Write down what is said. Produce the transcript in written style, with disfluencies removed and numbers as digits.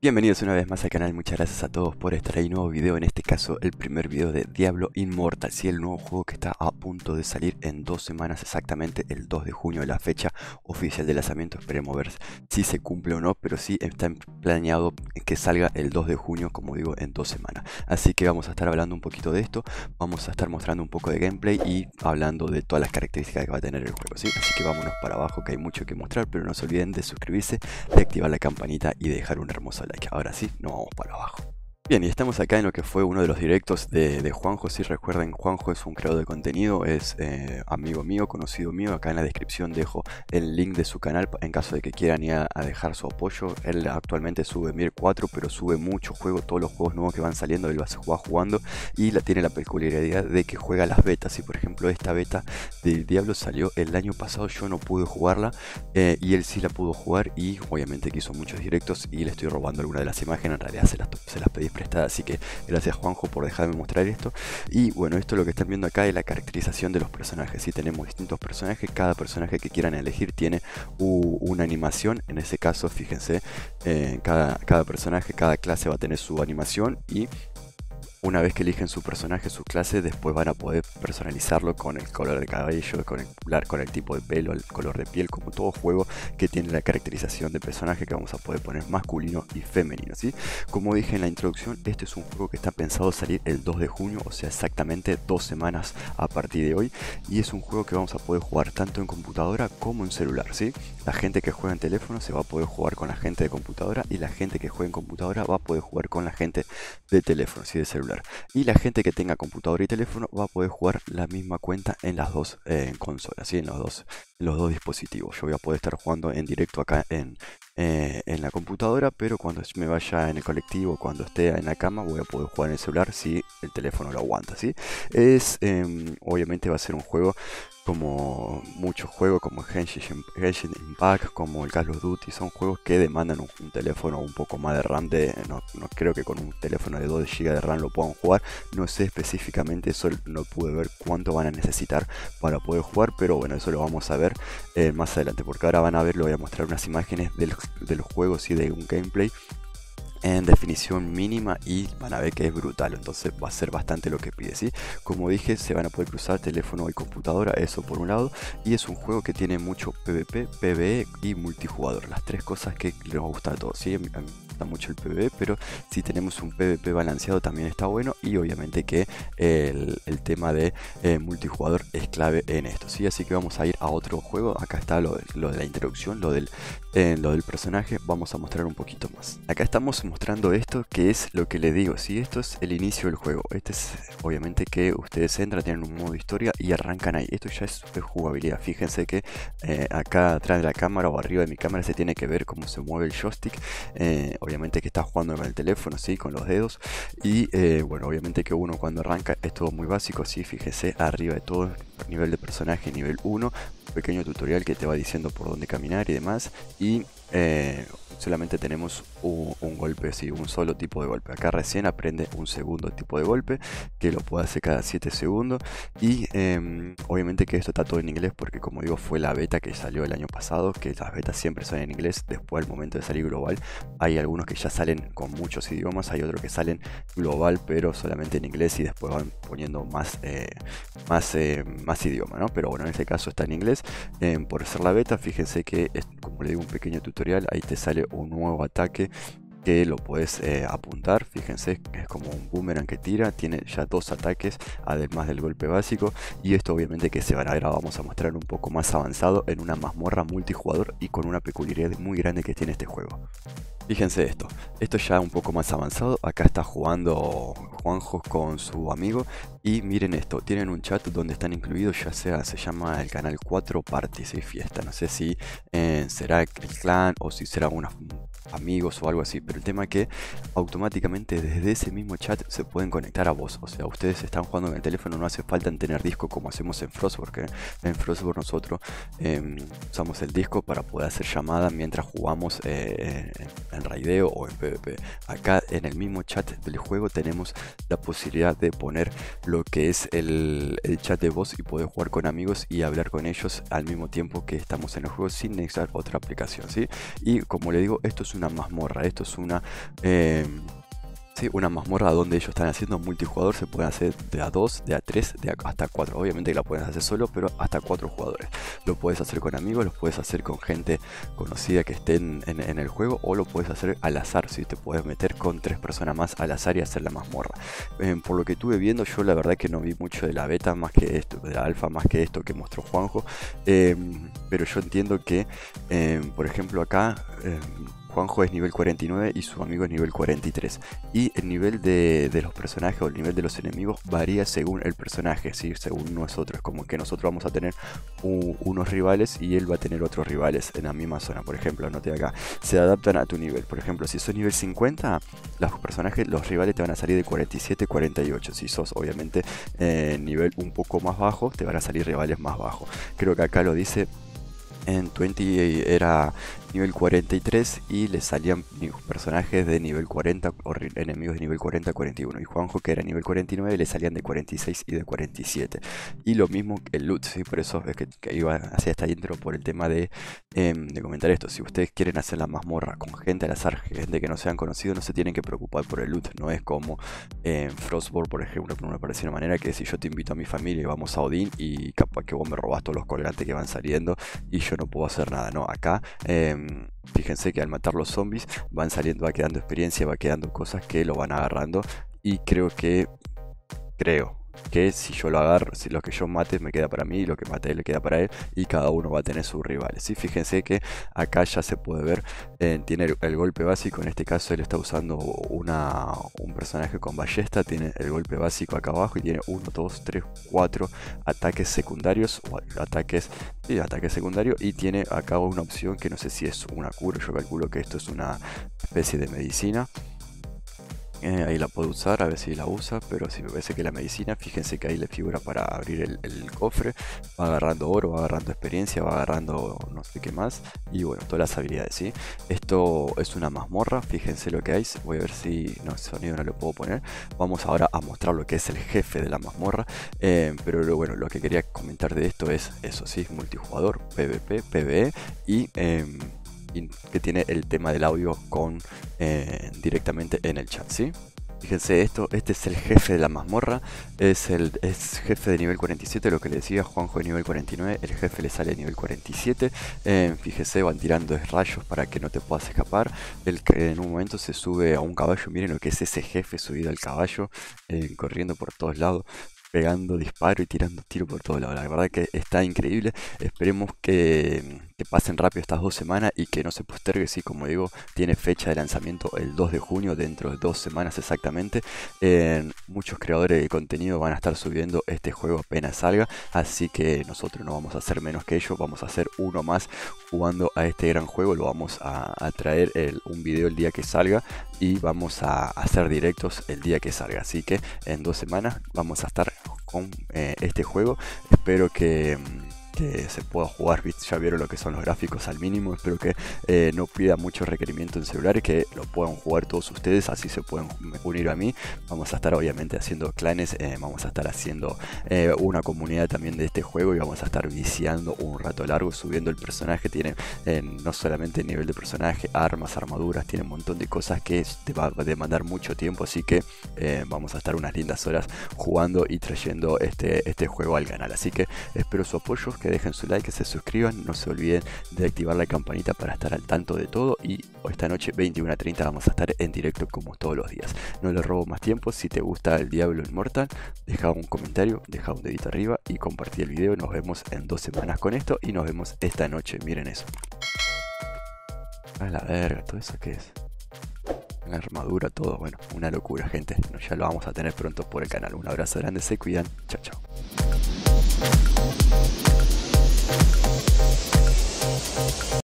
Bienvenidos una vez más al canal, muchas gracias a todos por estar ahí. Nuevo video, en este caso el primer video de Diablo Immortal, sí, el nuevo juego que está a punto de salir en 2 semanas, exactamente el 2 de junio, la fecha oficial de lanzamiento. Esperemos ver si se cumple o no, pero sí está planeado que salga el 2 de junio, como digo, en 2 semanas. Así que vamos a estar hablando un poquito de esto, vamos a estar mostrando un poco de gameplay y hablando de todas las características que va a tener el juego, ¿sí? Así que vámonos para abajo, que hay mucho que mostrar, pero no se olviden de suscribirse, de activar la campanita y de dejar un hermoso like. Ahora sí, nos vamos para abajo. Bien, y estamos acá en lo que fue uno de los directos de Juanjo. Si recuerden, Juanjo es un creador de contenido, es amigo mío, conocido mío. Acá en la descripción dejo el link de su canal en caso de que quieran ir a dejar su apoyo. Él actualmente sube Mir 4, pero sube muchos juegos, todos los juegos nuevos que van saliendo, él va jugando y tiene la peculiaridad de que juega las betas. Y por ejemplo, esta beta de Diablo salió el año pasado, yo no pude jugarla y él sí la pudo jugar, y obviamente que hizo muchos directos y le estoy robando alguna de las imágenes. En realidad se las pedí prestada, así que gracias Juanjo por dejarme mostrar esto. Y bueno, esto lo que están viendo acá es la caracterización de los personajes. Si tenemos distintos personajes, cada personaje que quieran elegir tiene una animación. En ese caso, fíjense, cada personaje, cada clase va a tener su animación, y una vez que eligen su personaje, su clase, después van a poder personalizarlo con el color de cabello, con el tipo de pelo, el color de piel, como todo juego que tiene la caracterización de personaje, que vamos a poder poner masculino y femenino, ¿sí? Como dije en la introducción, este es un juego que está pensado salir el 2 de junio, o sea, exactamente 2 semanas a partir de hoy, y es un juego que vamos a poder jugar tanto en computadora como en celular, ¿sí? La gente que juega en teléfono se va a poder jugar con la gente de computadora, y la gente que juega en computadora va a poder jugar con la gente de teléfono, ¿sí? De celular. Y la gente que tenga computadora y teléfono va a poder jugar la misma cuenta en las dos consolas, ¿sí? En los dos dispositivos. Yo voy a poder estar jugando en directo acá en la computadora, pero cuando me vaya en el colectivo, cuando esté en la cama, voy a poder jugar en el celular si el teléfono lo aguanta, ¿sí? Obviamente va a ser un juego como muchos juegos, como Genshin Impact, como el Call of Duty. Son juegos que demandan un teléfono un poco más de RAM. No creo que con un teléfono de 2 GB de RAM lo puedan jugar. No sé específicamente, eso no pude ver cuánto van a necesitar para poder jugar, pero bueno, eso lo vamos a ver más adelante, porque ahora van a ver, le voy a mostrar unas imágenes de los juegos y de un gameplay en definición mínima, y van a ver que es brutal. Entonces va a ser bastante lo que pide, ¿sí? Como dije, se van a poder cruzar teléfono y computadora, eso por un lado, y es un juego que tiene mucho PvP, PvE y multijugador, las tres cosas que les gusta a todos, ¿sí? A mí me gusta mucho el PvE, pero si tenemos un PvP balanceado también está bueno, y obviamente que el tema de multijugador es clave en esto, ¿sí? Así que vamos a ir a otro juego. Acá está lo de la introducción, lo del personaje. Vamos a mostrar un poquito más. Acá estamos mostrando esto, que es lo que les digo, ¿sí? Esto es el inicio del juego. Este es obviamente que ustedes entran, tienen un modo historia y arrancan ahí. Esto ya es jugabilidad. Fíjense que acá atrás de la cámara o arriba de mi cámara se tiene que ver cómo se mueve el joystick. Obviamente que está jugando con el teléfono, ¿sí? Con los dedos. Y bueno, obviamente que uno cuando arranca es todo muy básico, ¿sí? Fíjese arriba de todo, nivel de personaje, nivel 1. Pequeño tutorial que te va diciendo por dónde caminar y demás, y solamente tenemos un golpe, sí, un solo tipo de golpe. Acá recién aprende un segundo tipo de golpe que lo puede hacer cada 7 segundos, y obviamente que esto está todo en inglés, porque como digo, fue la beta que salió el año pasado, que las betas siempre son en inglés. Después, al momento de salir global, hay algunos que ya salen con muchos idiomas, hay otros que salen global pero solamente en inglés, y después van poniendo más idioma, ¿no? Pero bueno, en este caso está en inglés. Por ser la beta, fíjense que es, como le digo, un pequeño tutorial. Ahí te sale un nuevo ataque que lo puedes apuntar. Fíjense, es como un boomerang que tira, tiene ya 2 ataques además del golpe básico, y esto obviamente que se van a ver, vamos a mostrar un poco más avanzado en una mazmorra multijugador y con una peculiaridad muy grande que tiene este juego. Fíjense esto ya un poco más avanzado. Acá está jugando Juanjo con su amigo, y miren esto, tienen un chat donde están incluidos, ya sea, se llama el canal 4 Parties y Fiesta. No sé si será el clan o si será unos amigos o algo así, pero el tema es que automáticamente desde ese mismo chat se pueden conectar a vos. O sea, ustedes están jugando en el teléfono, no hace falta tener disco como hacemos en Frostborn, porque en Frostborn nosotros usamos el disco para poder hacer llamadas mientras jugamos en raideo o en PvP. Acá en el mismo chat del juego tenemos la posibilidad de poner lo que es el chat de voz, y poder jugar con amigos y hablar con ellos al mismo tiempo que estamos en el juego sin necesitar otra aplicación, ¿sí? Y como le digo, esto es una mazmorra, esto es una... sí, una mazmorra donde ellos están haciendo multijugador. Se pueden hacer de a 2, de a 3, hasta 4. Obviamente que la puedes hacer solo, pero hasta 4 jugadores. Lo puedes hacer con amigos, lo puedes hacer con gente conocida que estén en el juego, o lo puedes hacer al azar. Si te puedes meter con 3 personas más al azar y hacer la mazmorra. Por lo que estuve viendo, yo la verdad que no vi mucho de la beta más que esto, de la alfa más que esto que mostró Juanjo. Pero yo entiendo que, por ejemplo, acá... Juanjo es nivel 49 y su amigo es nivel 43. Y el nivel de los personajes o el nivel de los enemigos varía según el personaje, ¿sí? Según nosotros. Como que nosotros vamos a tener unos rivales y él va a tener otros rivales en la misma zona. Por ejemplo, anote acá, se adaptan a tu nivel. Por ejemplo, si sos nivel 50, los rivales te van a salir de 47, 48. Si sos obviamente nivel un poco más bajo, te van a salir rivales más bajos. Creo que acá lo dice. En 20 era nivel 43 y le salían personajes de nivel 40 o enemigos de nivel 40 a 41. Y Juanjo, que era nivel 49, le salían de 46 y de 47. Y lo mismo el loot, ¿sí? Por eso es que iba hacia esta intro por el tema de comentar esto. Si ustedes quieren hacer la mazmorra con gente al azar, gente que no sean conocidos, no se tienen que preocupar por el loot. No es como Frostborn, por ejemplo, que me parece una manera que si yo te invito a mi familia y vamos a Odín y capaz que vos me robás todos los colgantes que van saliendo y yo no puedo hacer nada, no, acá fíjense que al matar los zombies van saliendo, va quedando experiencia, va quedando cosas que lo van agarrando y creo que si yo lo agarro, si lo que yo mate me queda para mí y lo que mate le queda para él y cada uno va a tener sus rivales, ¿sí? Fíjense que acá ya se puede ver, tiene el golpe básico, en este caso él está usando un personaje con ballesta, tiene el golpe básico acá abajo y tiene 1, 2, 3, 4 ataques secundarios, o ataques secundarios, y tiene acá una opción que no sé si es una cura, yo calculo que esto es una especie de medicina. Ahí la puedo usar, a ver si la usa, pero si me parece que la medicina, fíjense que ahí le figura para abrir el cofre, va agarrando oro, va agarrando experiencia, va agarrando no sé qué más, y bueno, todas las habilidades, ¿sí? Esto es una mazmorra, fíjense lo que hay, voy a ver si, no, el sonido no lo puedo poner, vamos ahora a mostrar lo que es el jefe de la mazmorra, pero bueno, lo que quería comentar de esto es eso, ¿sí? Multijugador, PvP, PvE y... que tiene el tema del audio con directamente en el chat, ¿sí? Fíjense esto, este es el jefe de la mazmorra, es jefe de nivel 47, lo que le decía, Juanjo de nivel 49, el jefe le sale de nivel 47, fíjese, van tirando rayos para que no te puedas escapar, el que en un momento se sube a un caballo, miren lo que es ese jefe subido al caballo, corriendo por todos lados, pegando disparo y tirando tiro por todos lados. La verdad que está increíble. Esperemos que pasen rápido estas 2 semanas y que no se postergue. Sí, como digo, tiene fecha de lanzamiento el 2 de junio, dentro de 2 semanas exactamente. Muchos creadores de contenido van a estar subiendo este juego apenas salga, así que nosotros no vamos a hacer menos que ellos. Vamos a hacer uno más jugando a este gran juego. Lo vamos a traer un video el día que salga y vamos a hacer directos el día que salga. Así que en 2 semanas vamos a estar con este juego. Espero que se pueda jugar, ya vieron lo que son los gráficos al mínimo. Espero que no pida mucho requerimiento en celular, que lo puedan jugar todos ustedes, así se pueden unir a mí. Vamos a estar obviamente haciendo clanes, vamos a estar haciendo una comunidad también de este juego y vamos a estar viciando un rato largo, subiendo el personaje. Tiene no solamente el nivel de personaje, armas, armaduras, tiene un montón de cosas que te va a demandar mucho tiempo, así que vamos a estar unas lindas horas jugando y trayendo este juego al canal. Así que espero su apoyo, que dejen su like, que se suscriban, no se olviden de activar la campanita para estar al tanto de todo. Y esta noche 21:30 vamos a estar en directo como todos los días. No les robo más tiempo. Si te gusta el Diablo Immortal, deja un comentario, deja un dedito arriba y compartí el video. Nos vemos en 2 semanas con esto y nos vemos esta noche. Miren eso. A la verga, ¿todo eso qué es? La armadura, todo, bueno, una locura, gente. Ya lo vamos a tener pronto por el canal. Un abrazo grande, se cuidan, chao, chao.